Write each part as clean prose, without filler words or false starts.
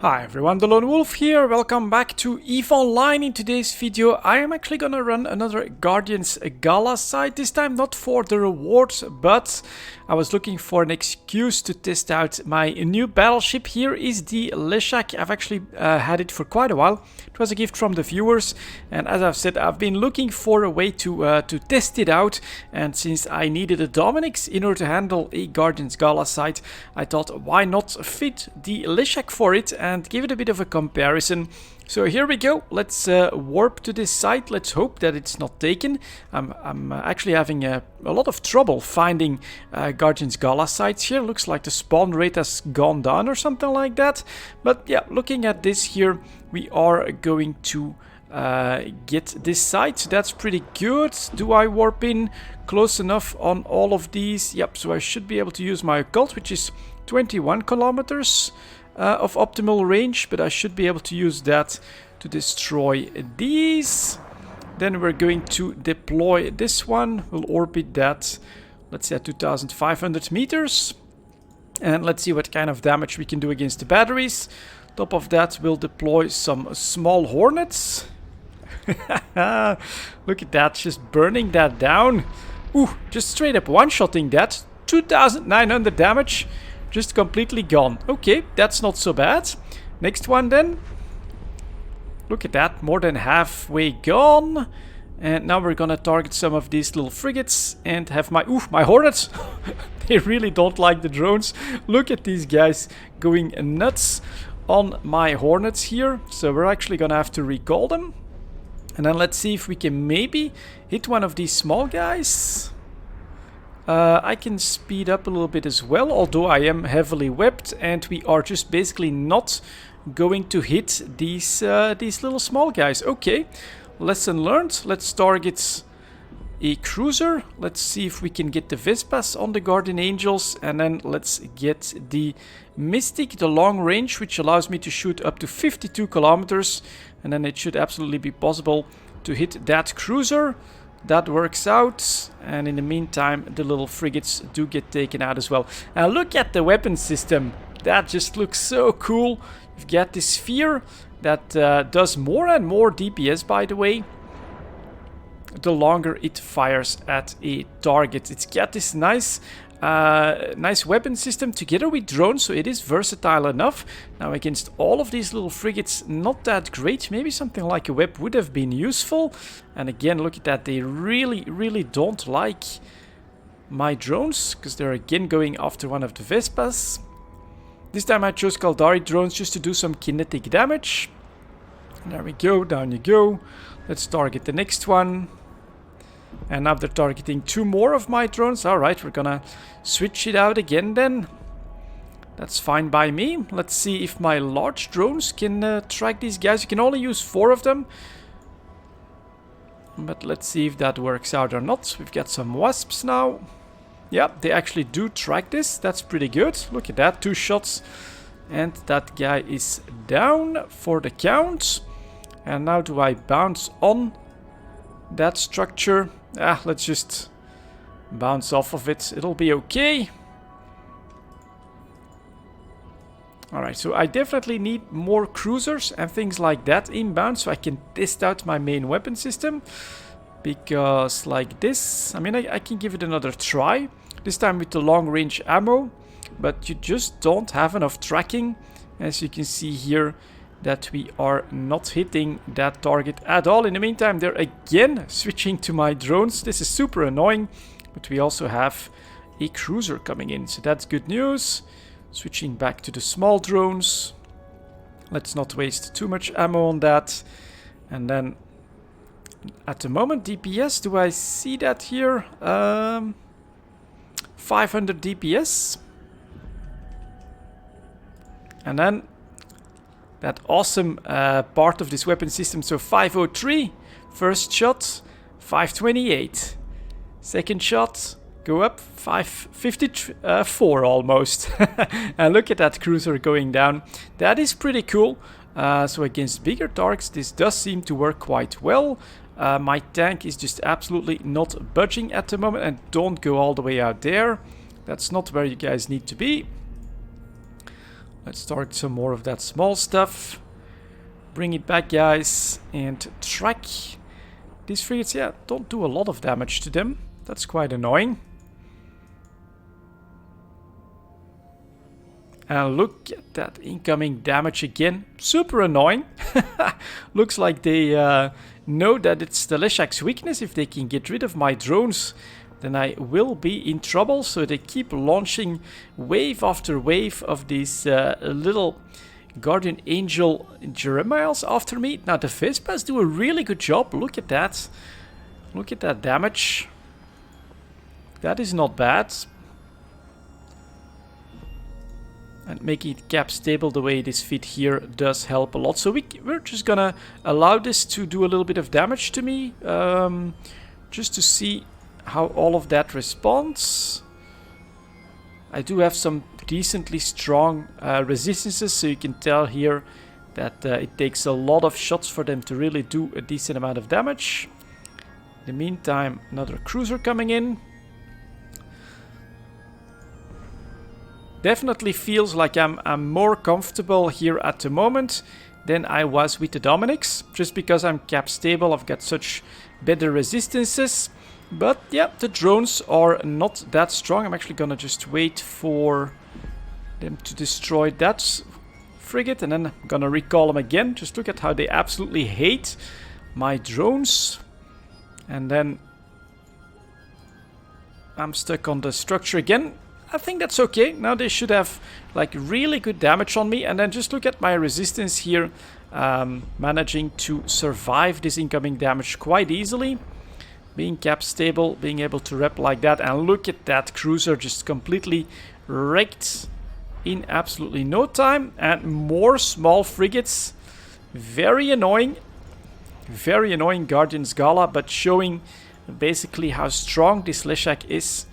Hi everyone, delonewolf here. Welcome back to EVE Online. In today's video I am actually gonna run another Guardians Gala site. This time not for the rewards, but I was looking for an excuse to test out my new battleship. Here is the Leshak. I've actually had it for quite a while. It was a gift from the viewers, and as I've said, I've been looking for a way to test it out. And since I needed a Dominic's in order to handle a Guardians Gala site, I thought why not fit the Leshak for it and give it a bit of a comparison. So here we go. Let's warp to this site. Let's hope that it's not taken. I'm actually having a lot of trouble finding Guardians Gala sites here. Looks like the spawn rate has gone down or something like that. But yeah, looking at this here, we are going to get this site. So that's pretty good. Do I warp in close enough on all of these? Yep, so I should be able to use my Occult, which is 21 kilometers. Of optimal range, but I should be able to use that to destroy these. Then we're going to deploy this one. We'll orbit that, let's say at 2,500 meters. And let's see what kind of damage we can do against the batteries. Top of that, we'll deploy some small Hornets. Look at that, just burning that down. Ooh, just straight up one-shotting that. 2,900 damage. Just completely gone. Okay, that's not so bad. Next one then. Look at that, more than halfway gone. And now we're gonna target some of these little frigates and have my Hornets. They really don't like the drones. Look at these guys going nuts on my Hornets here. So we're actually gonna have to recall them. And then let's see if we can maybe hit one of these small guys. I can speed up a little bit as well, although I am heavily webbed, and we are just basically not going to hit these little small guys. Okay, lesson learned. Let's target a cruiser. Let's see if we can get the Vespas on the Guardian Angels, and then let's get the Mystic, the long range, which allows me to shoot up to 52 kilometers, and then it should absolutely be possible to hit that cruiser. That works out, and in the meantime the little frigates do get taken out as well. And look at the weapon system. That just looks so cool. You've got this sphere that does more and more DPS, by the way, the longer it fires at a target. It's got this nice weapon system together with drones, so it is versatile enough. Now against all of these little frigates, not that great. Maybe something like a web would have been useful. And again, look at that, they really don't like my drones, because they're again going after one of the Vespas. This time I chose Caldari drones just to do some kinetic damage. There we go, down you go. Let's target the next one. And now they're targeting two more of my drones. Alright, we're gonna switch it out again then. That's fine by me. Let's see if my large drones can track these guys. You can only use 4 of them. But let's see if that works out or not. We've got some Wasps now. Yeah, they actually do track this. That's pretty good. Look at that, 2 shots. And that guy is down for the count. And now do I bounce on that structure? Let's just bounce off of it. It'll be okay. Alright, so I definitely need more cruisers and things like that inbound, so I can test out my main weapon system. Because like this, I mean, I can give it another try. This time with the long range ammo. But you just don't have enough tracking. As you can see here, that we are not hitting that target at all. In the meantime, they're again switching to my drones. This is super annoying, but we also have a cruiser coming in, so that's good news. Switching back to the small drones. Let's not waste too much ammo on that. And then at the moment, DPS, do I see that here? 500 DPS. And then that awesome part of this weapon system. So 503, first shot, 528. Second shot, go up, 554 almost. And look at that cruiser going down. That is pretty cool. So against bigger targets, this does seem to work quite well. My tank is just absolutely not budging at the moment. And don't go all the way out there. That's not where you guys need to be. Let's target some more of that small stuff. Bring it back, guys, and track. These frigates, yeah, don't do a lot of damage to them. That's quite annoying. And look at that incoming damage again. Super annoying. Looks like they know that it's the Leshak's weakness. If they can get rid of my drones, then I will be in trouble. So they keep launching wave after wave of these little Guardian Angel Jeremiahs after me. Now the Vespas do a really good job. Look at that. Look at that damage. That is not bad. And making it cap stable the way it is fit here does help a lot. So we're just gonna allow this to do a little bit of damage to me. Just to see how all of that responds. I do have some decently strong resistances, so you can tell here that it takes a lot of shots for them to really do a decent amount of damage. In the meantime, another cruiser coming in. Definitely feels like I'm more comfortable here at the moment than I was with the Dominics, just because I'm cap stable. I've got such better resistances. But yeah, the drones are not that strong. I'm actually gonna just wait for them to destroy that frigate, and then I'm gonna recall them again. Just look at how they absolutely hate my drones. And then I'm stuck on the structure again. I think that's okay. Now they should have like really good damage on me. And then just look at my resistance here. Managing to survive this incoming damage quite easily. Being cap stable, being able to rep like that. And look at that cruiser just completely wrecked in absolutely no time. And more small frigates. Very annoying. Very annoying Guardian's Gala, but showing basically how strong this Leshak is.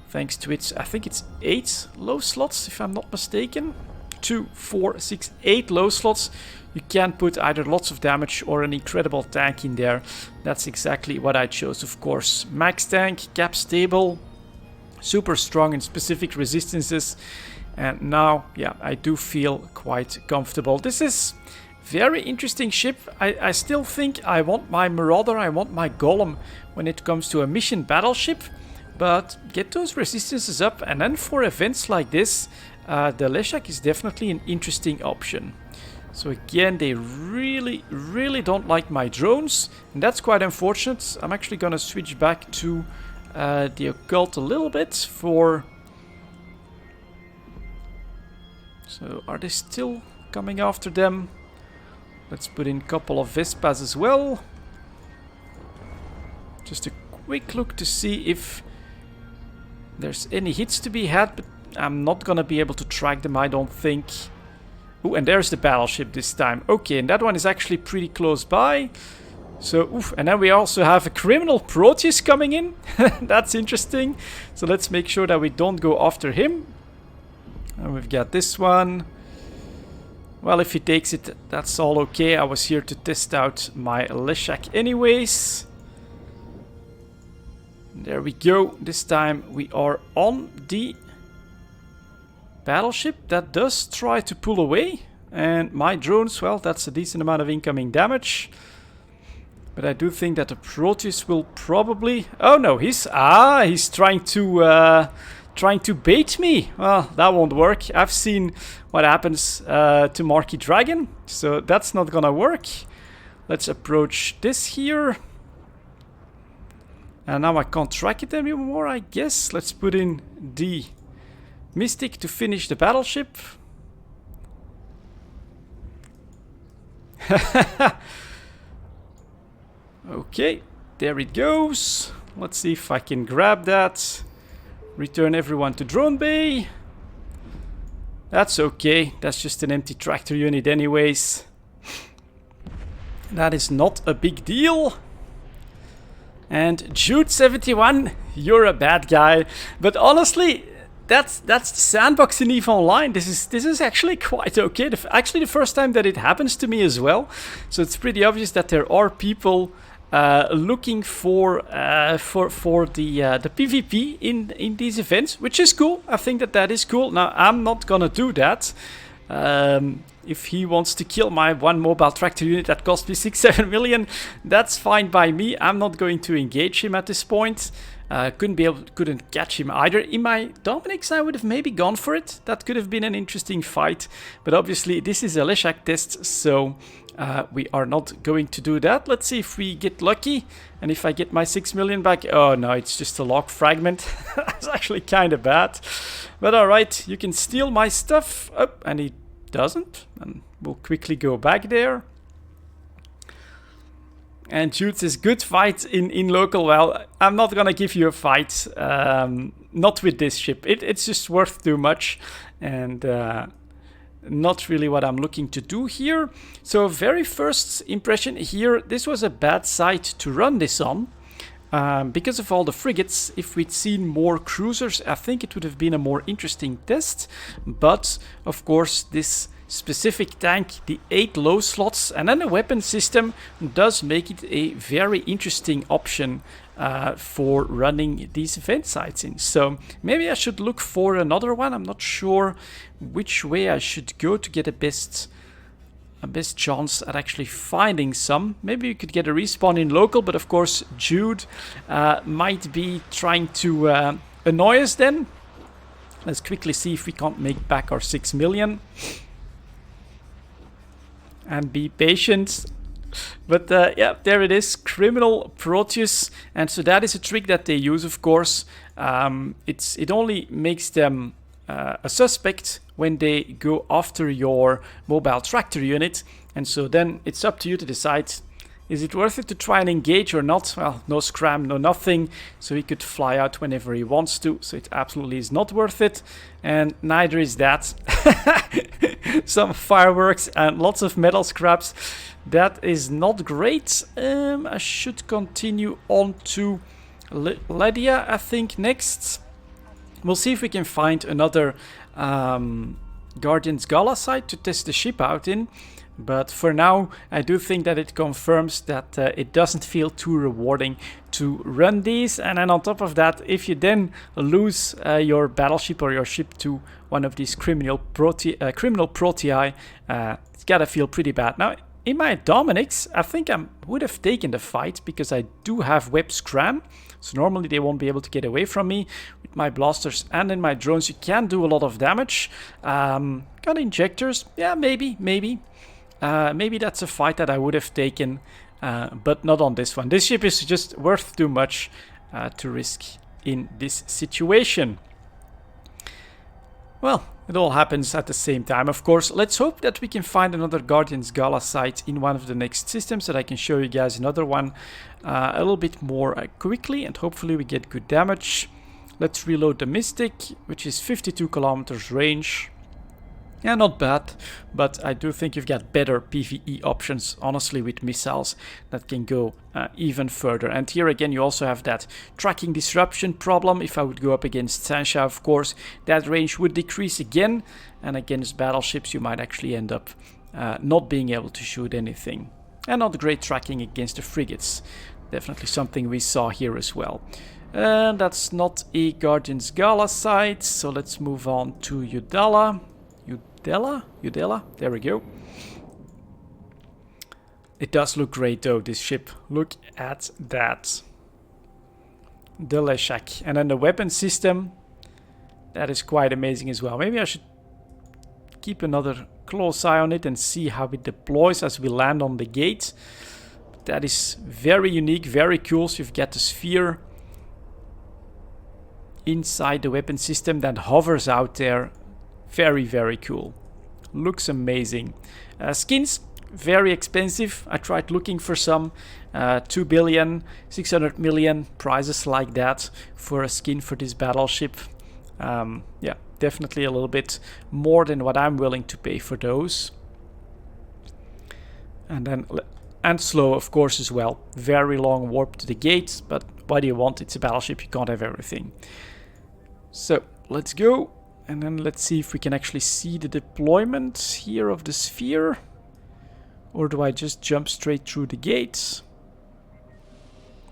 Thanks to its, I think it's 8 low slots, if I'm not mistaken. 2, 4, 6, 8 low slots. You can put either lots of damage or an incredible tank in there. That's exactly what I chose, of course. Max tank, cap stable, super strong in specific resistances. And now, yeah, I do feel quite comfortable. This is very interesting ship. I still think I want my Marauder, I want my Golem when it comes to a mission battleship. But get those resistances up, and then for events like this, the Leshak is definitely an interesting option. So again, they really, really don't like my drones, and that's quite unfortunate. I'm actually gonna switch back to the Occult a little bit for... So are they still coming after them? Let's put in a couple of Vespas as well. Just a quick look to see if there's any hits to be had, but I'm not gonna be able to track them, I don't think. Oh, and there's the battleship this time. Okay, and that one is actually pretty close by. So, oof, and then we also have a criminal Proteus coming in. That's interesting. So let's make sure that we don't go after him. And we've got this one. Well, if he takes it, that's all okay. I was here to test out my Leshak anyways. There we go. This time we are on the battleship that does try to pull away. And my drones, well, that's a decent amount of incoming damage. But I do think that the Proteus will probably... Oh no, he's trying to bait me. Well, that won't work. I've seen what happens to Marquis Dragon, so that's not gonna work. Let's approach this here. And now I can't track it anymore, I guess. Let's put in the Mystic to finish the battleship. Okay, there it goes. Let's see if I can grab that. Return everyone to drone bay. That's okay. That's just an empty tractor unit anyways. That is not a big deal. And Jude71, you're a bad guy. But honestly, that's the sandbox in EVE Online. This is actually quite okay. Actually, the first time that it happens to me as well. So it's pretty obvious that there are people looking for the PvP in these events, which is cool. I think that is cool. Now I'm not gonna do that. If he wants to kill my one mobile tractor unit that cost me 6-7 million, that's fine by me. I'm not going to engage him at this point. Couldn't catch him either. In my Dominic's, I would have maybe gone for it. That could have been an interesting fight. But obviously, this is a Leshak test, so we are not going to do that. Let's see if we get lucky. And if I get my 6 million back... Oh, no, it's just a log fragment. That's actually kind of bad. But alright, you can steal my stuff. Oh, and he doesn't. And we'll quickly go back there. And shoots this good fight in local. Well, I'm not gonna give you a fight. Not with this ship. It's just worth too much. And not really what I'm looking to do here. So very first impression here, this was a bad site to run this on. Because of all the frigates, if we'd seen more cruisers, I think it would have been a more interesting test. But, of course, this specific tank, the 8 low slots, and then a weapon system does make it a very interesting option for running these event sites in. So maybe I should look for another one. I'm not sure which way I should go to get a best chance at actually finding some. Maybe you could get a respawn in local, but of course Jude might be trying to annoy us then. Let's quickly see if we can't make back our 6 million. And be patient. But yeah, there it is, Criminal Proteus. And so that is a trick that they use, of course. It only makes them a suspect when they go after your mobile tractor unit. And so then it's up to you to decide, is it worth it to try and engage or not? Well, no scram, no nothing. So he could fly out whenever he wants to. So it absolutely is not worth it. And neither is that. Some fireworks and lots of metal scraps. That is not great. I should continue on to Lydia, I think, next. We'll see if we can find another Guardian's Gala site to test the ship out in. But for now, I do think that it confirms that it doesn't feel too rewarding to run these. And then on top of that, if you then lose your battleship or your ship to one of these criminal protei, it's gotta feel pretty bad. Now, in my Dominic's, I think I would have taken the fight because I do have web scram. So normally they won't be able to get away from me. With my blasters and in my drones, you can do a lot of damage. Got injectors? Yeah, maybe. Maybe that's a fight that I would have taken, but not on this one. This ship is just worth too much to risk in this situation. Well, it all happens at the same time, of course. Let's hope that we can find another Guardian's Gala site in one of the next systems, that I can show you guys another one a little bit more quickly, and hopefully we get good damage. Let's reload the Mystic, which is 52 kilometers range. Yeah, not bad, but I do think you've got better PvE options, honestly, with missiles that can go even further. And here again, you also have that tracking disruption problem. If I would go up against Sansha, of course, that range would decrease again. And against battleships, you might actually end up not being able to shoot anything. And not great tracking against the frigates. Definitely something we saw here as well. And that's not a Guardian's Gala site, so let's move on to Udala. Udela? There we go. It does look great though, this ship. Look at that. The Leshak. And then the weapon system. That is quite amazing as well. Maybe I should keep another close eye on it and see how it deploys as we land on the gate. That is very unique, very cool. So you've got the sphere inside the weapon system that hovers out there. Very, very cool. Looks amazing. Skins, very expensive. I tried looking for some. 2 billion, 600 million, prices like that for a skin for this battleship. Yeah, definitely a little bit more than what I'm willing to pay for those. And slow, of course, as well. Very long warp to the gate, but what do you want? It's a battleship, you can't have everything. So, let's go. And then let's see if we can actually see the deployment here of the sphere. Or do I just jump straight through the gates?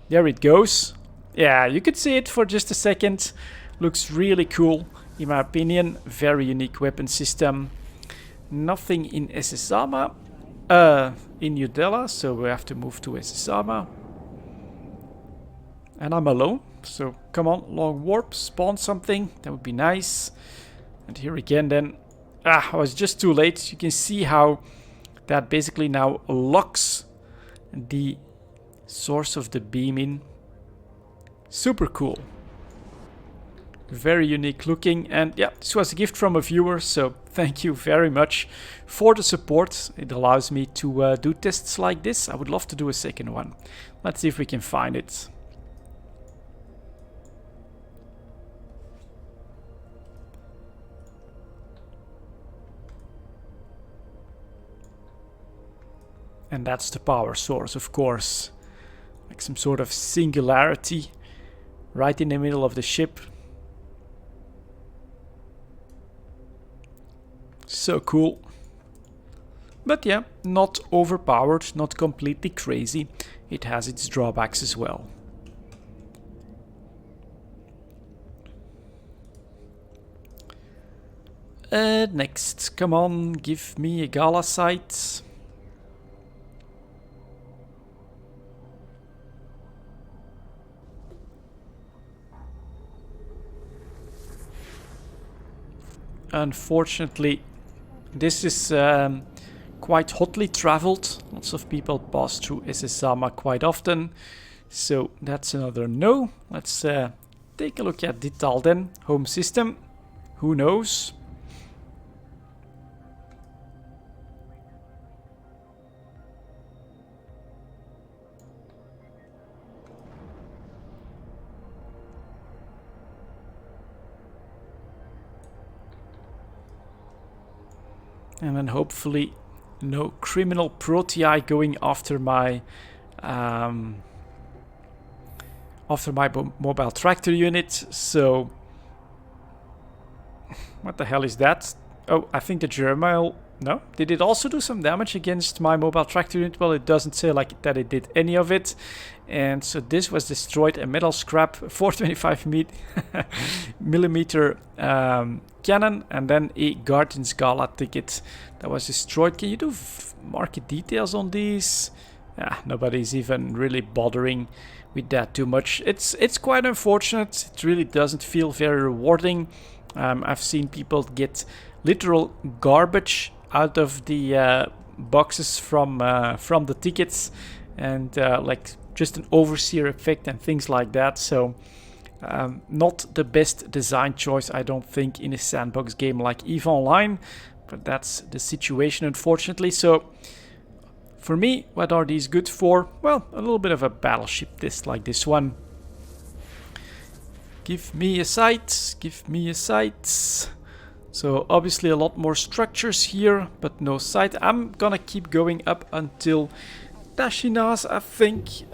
There it goes. Yeah, you could see it for just a second. Looks really cool, in my opinion. Very unique weapon system. nothing in Esesama, in Udella, so we have to move to Esesama. And I'm alone, so come on, long warp, spawn something, that would be nice. And here again then, I was just too late. You can see how that basically now locks the source of the beam in. Super cool. Very unique looking, and yeah, this was a gift from a viewer, so thank you very much for the support. It allows me to do tests like this. I would love to do a second one. Let's see if we can find it. And that's the power source, of course. Like some sort of singularity right in the middle of the ship. So cool. But yeah, not overpowered, not completely crazy. It has its drawbacks as well. Next, come on, give me a Gala site. Unfortunately, this is quite hotly traveled. Lots of people pass through Esesama quite often. So that's another no. Let's take a look at Dital then. Home system. Who knows? And then hopefully no criminal Protei going after my mobile tractor unit. So what the hell is that? Oh, I think the Germile. No, did it also do some damage against my mobile tractor unit? Well, it doesn't say like that it did any of it. And so this was destroyed, a metal scrap, 425 millimeter cannon, and then a Guardian's Gala ticket that was destroyed. Can you do market details on these? Nobody's even really bothering with that too much. It's quite unfortunate. It really doesn't feel very rewarding. I've seen people get literal garbage out of the boxes from the tickets, and like just an overseer effect and things like that. So not the best design choice, I don't think, in a sandbox game like EVE Online, but that's the situation, unfortunately. So for me, what are these good for? Well, a little bit of a battleship test like this one. Give me a site, give me a site. So obviously a lot more structures here, but no site. I'm gonna keep going up until Tashinas, I think.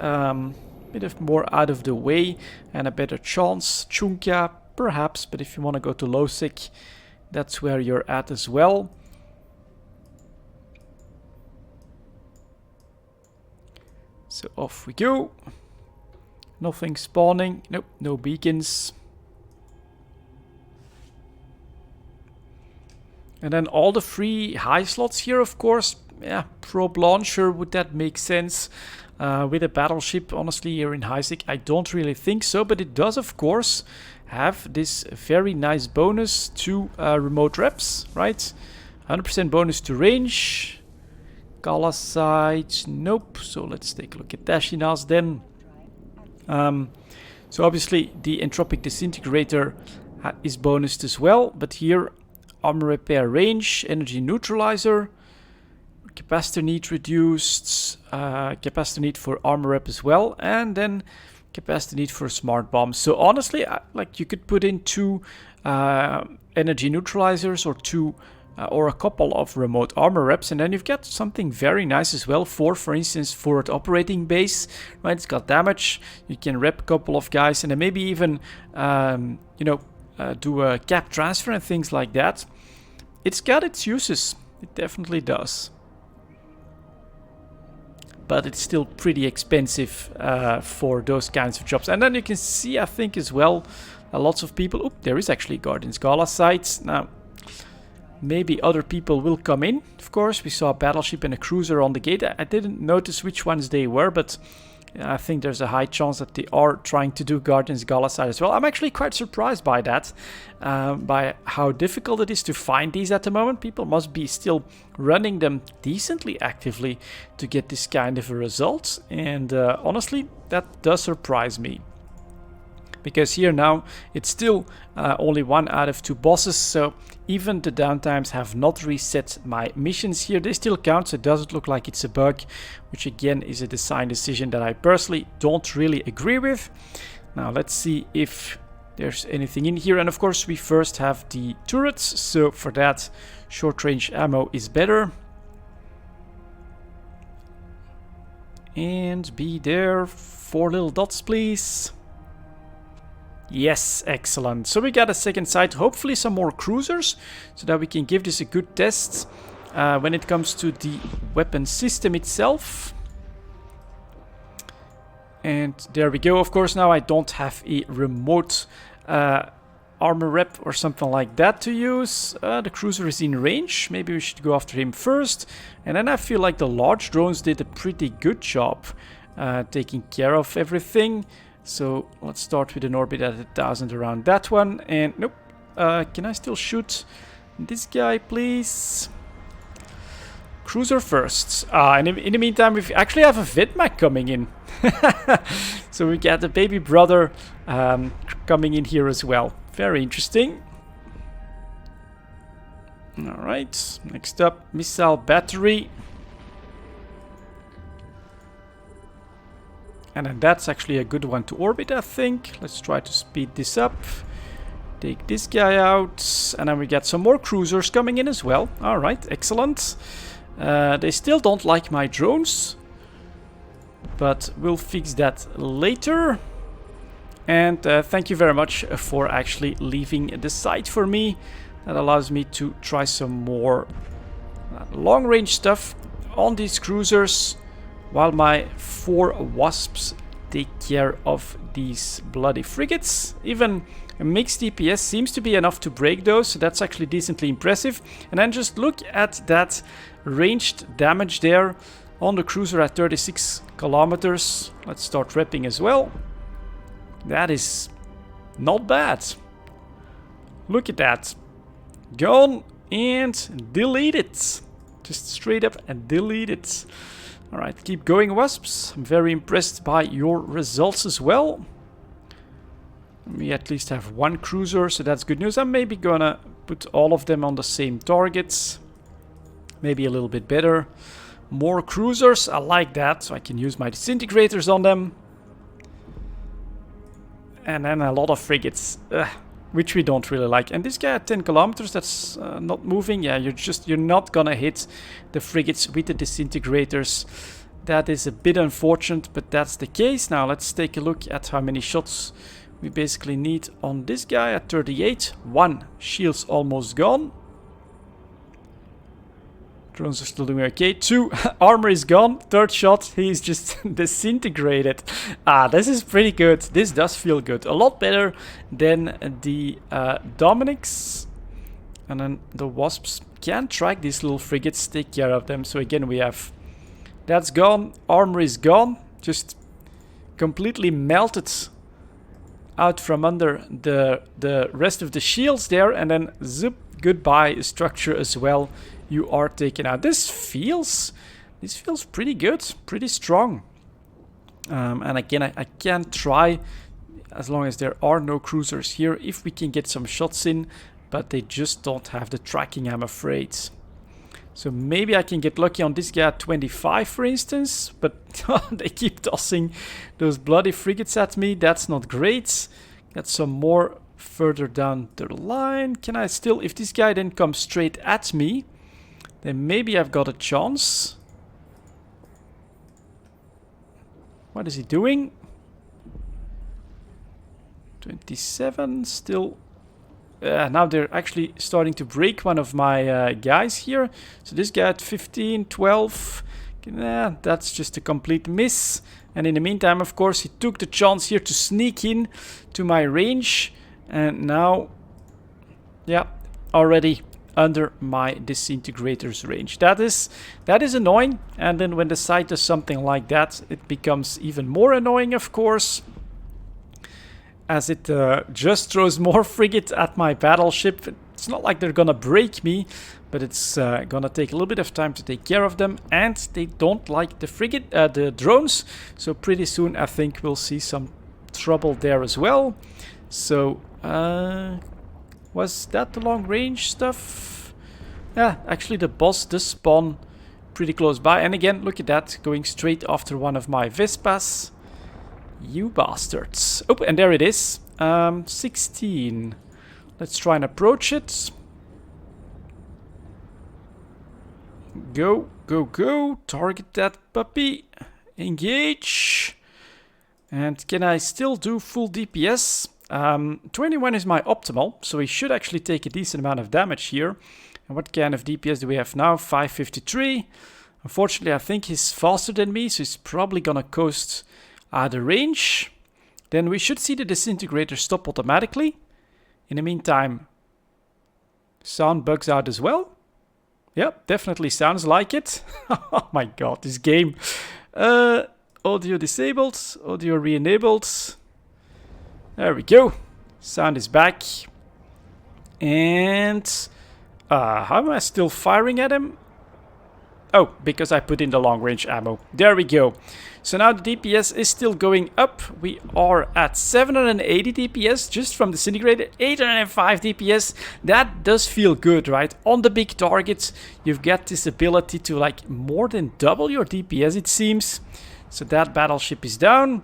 Bit of more out of the way and a better chance. Chunka, perhaps, but if you want to go to Leshak, that's where you're at as well. So off we go. Nothing spawning. Nope, no beacons. And then all the free high slots here, of course. Yeah, probe launcher, would that make sense? With a battleship, honestly, here in Isaac, I don't really think so, but it does, of course, have this very nice bonus to remote reps, right? 100% bonus to range. Gala site, nope. So let's take a look at Tashinas then. So obviously the Entropic Disintegrator is bonused as well, but here armor repair range, energy neutralizer, capacitor need reduced, capacitor need for armor rep as well, and then capacitor need for smart bombs. So honestly, like you could put in 2 energy neutralizers or 2 or a couple of remote armor reps, and then you've got something very nice as well for instance, forward operating base, right? It's got damage. You can rep a couple of guys, and then maybe even do a cap transfer and things like that. It's got its uses. It definitely does. But it's still pretty expensive for those kinds of jobs. And then you can see, I think as well, lots of people... Oop, there is actually Guardian's Gala sites. Now, maybe other people will come in. Of course, we saw a battleship and a cruiser on the gate. I didn't notice which ones they were, but I think there's a high chance that they are trying to do Guardians Galacite as well. I'm actually quite surprised by that, by how difficult it is to find these at the moment. People must be still running them decently actively to get this kind of a result. And honestly, that does surprise me. Because here now, it's still only 1 out of 2 bosses, so even the downtimes have not reset my missions here. They still count, so it doesn't look like it's a bug, which again is a design decision that I personally don't really agree with. Now let's see if there's anything in here, and of course we first have the turrets, so for that short range ammo is better. And be there, 4 little dots please. Yes, excellent. So we got a second site, hopefully some more cruisers, so that we can give this a good test when it comes to the weapon system itself. And there we go. Of course, now I don't have a remote armor rep or something like that to use. The cruiser is in range. Maybe we should go after him first. And then I feel like the large drones did a pretty good job taking care of everything. So let's start with an orbit at 1000 around that one. And nope, can I still shoot this guy, please? Cruiser first. And in the meantime, we actually have a Vidmac coming in. So we got the baby brother coming in here as well. Very interesting. All right, next up, missile battery. And then that's actually a good one to orbit, I think. Let's try to speed this up. Take this guy out. And then we get some more cruisers coming in as well. Alright, excellent. They still don't like my drones. But we'll fix that later. And thank you very much for actually leaving the site for me. That allows me to try some more long-range stuff on these cruisers, while my 4 Wasps take care of these bloody frigates. Even a mixed DPS seems to be enough to break those, so that's actually decently impressive. And then just look at that ranged damage there on the cruiser at 36 kilometers. Let's start repping as well. That is not bad. Look at that. Gone and delete it. Just straight up and delete it. Alright, keep going, Wasps. I'm very impressed by your results as well. We at least have 1 cruiser, so that's good news. I'm maybe gonna put all of them on the same targets. Maybe a little bit better. More cruisers, I like that, so I can use my disintegrators on them. And then a lot of frigates, which we don't really like. And this guy at 10 kilometers, that's not moving. Yeah, you're not gonna hit the frigates with the disintegrators. That is a bit unfortunate, but that's the case. Now let's take a look at how many shots we basically need on this guy at 38. 1 shield's almost gone. Drones are still doing okay. 2 armor is gone. 3rd shot, he's just disintegrated. This is pretty good. This does feel good. A lot better than the Dominics. And then the Wasps can track these little frigates, take care of them. So again, we have that's gone. Armor is gone. Just completely melted out from under the rest of the shields there. And then zip, goodbye structure as well. You are taken out. This feels pretty good, pretty strong. And again, I can try, as long as there are no cruisers here, if we can get some shots in, but they just don't have the tracking, I'm afraid. So maybe I can get lucky on this guy at 25, for instance, but they keep tossing those bloody frigates at me. That's not great. Got some more further down the line. Can I still, if this guy then comes straight at me, then maybe I've got a chance. What is he doing? 27 still. Now they're actually starting to break one of my guys here. So this guy at 15, 12. That's just a complete miss. And in the meantime, of course, he took the chance here to sneak in to my range. And now, yeah, already under my Disintegrator's range. That is annoying, and then when the site does something like that, it becomes even more annoying, of course, as it just throws more frigates at my battleship. It's not like they're gonna break me, but it's gonna take a little bit of time to take care of them, and they don't like the drones, so pretty soon I think we'll see some trouble there as well. So was that the long range stuff? Yeah, actually the boss does spawn pretty close by, and again, look at that, going straight after one of my Vespas. You bastards. Oh, and there it is. 16. Let's try and approach it. Go, go, go. Target that puppy. Engage. And can I still do full DPS? 21 is my optimal, so he should actually take a decent amount of damage here. And what kind of DPS do we have now? 553. Unfortunately, I think he's faster than me, so he's probably gonna coast the range. Then we should see the Disintegrator stop automatically. In the meantime, sound bugs out as well. Yep, definitely sounds like it. Oh my god, this game. Audio disabled, audio re-enabled. There we go. Sound is back. And how am I still firing at him? Oh, because I put in the long range ammo. There we go. So now the DPS is still going up. We are at 780 DPS just from Disintegrator, 805 DPS. That does feel good, right? On the big targets, you've got this ability to like more than double your DPS, it seems. So that battleship is down.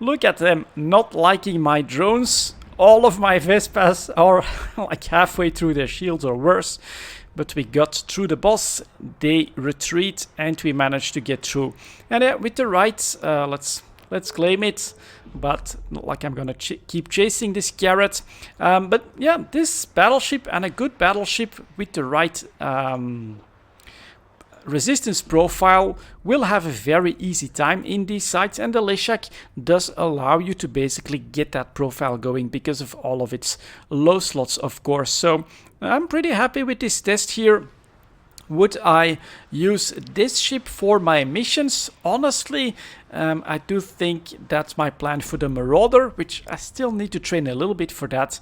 Look at them not liking my drones. All of my Vespas are like halfway through their shields or worse. But we got through the boss, they retreat, and we managed to get through. And with the right, let's claim it, but not like I'm gonna keep chasing this carrot. But yeah, this battleship, and a good battleship with the right resistance profile, will have a very easy time in these sites, and the Leshak does allow you to basically get that profile going because of all of its low slots, of course. So I'm pretty happy with this test here. Would I use this ship for my missions? Honestly, I do think that's my plan for the Marauder, which I still need to train a little bit for that.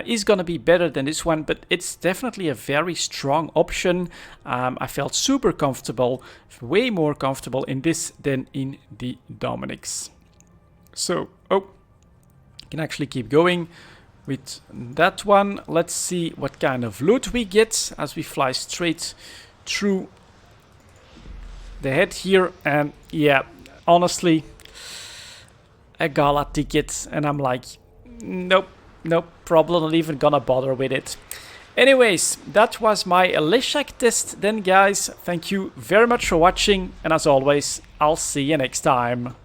Is gonna be better than this one, but it's definitely a very strong option. I felt super comfortable, way more comfortable in this than in the Dominic's. So, oh, can actually keep going with that one. Let's see what kind of loot we get as we fly straight through the head here. And yeah, honestly, a gala ticket, and I'm like, nope, no problem, not even gonna bother with it. Anyways, that was my Leshak test then, guys. Thank you very much for watching, and as always, I'll see you next time.